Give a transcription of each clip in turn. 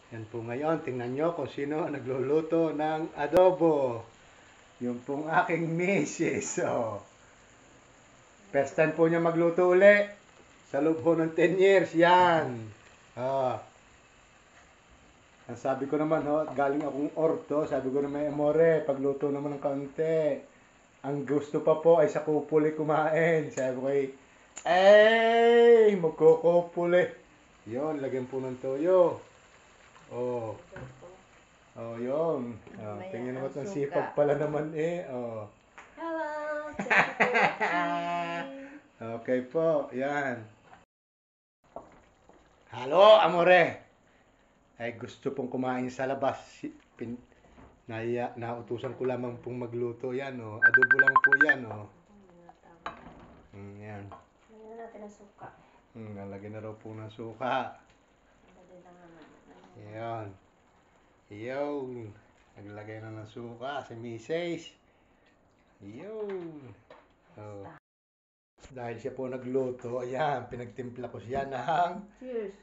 Yan po ngayon, tingnan nyo kung sino ang nagluluto ng adobo. Yung pong aking misis. So, first time po niya magluto uli. Sa loob po ng 10 years, yan. Ang sabi ko naman, galing akong orto, sabi ko naman, amore, pagluto naman ng kaunti. Ang gusto pa po ay sa kupuli kumain. Sabi ko magkukupuli. Yun, lagyan po ng toyo. Oh, yun. Tingnan naman ang sipag pala naman Oh. Hello! Okay po, yan. Halo, amore. Ay gusto pong kumain sa labas. Nautusan ko lamang pong magluto yan, Adobo lang po yan, yan. Lagyan natin ng suka. Lalagyan na raw po ng suka. Yan. Yun. Naglagay na ng suka si Mrs. Yun. Dahil siya po nagluto, ayan, pinagtimpla ko siya ng Cheers!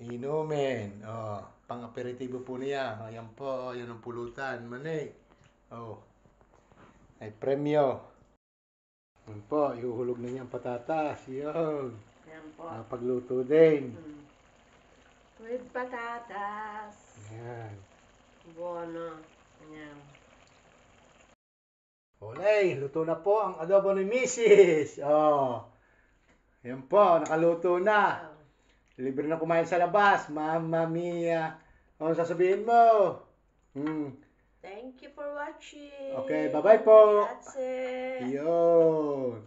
inumin. Pang-aperitibo po niya. Ayan po, yun ang pulutan. Manik. Ay premyo. Ayan po, ihuhulog na niya ang patatas. Yun. Ayan po. Pagluto din. With patatas. Ayan. Buono. Ayan. Olay, luto na po ang adobo ni Mrs. Ayan po, nakaluto na. Libre na kumain sa labas. Mamma mia. Ano sasabihin mo? Thank you for watching. Okay, bye-bye po. Grazie. Yun.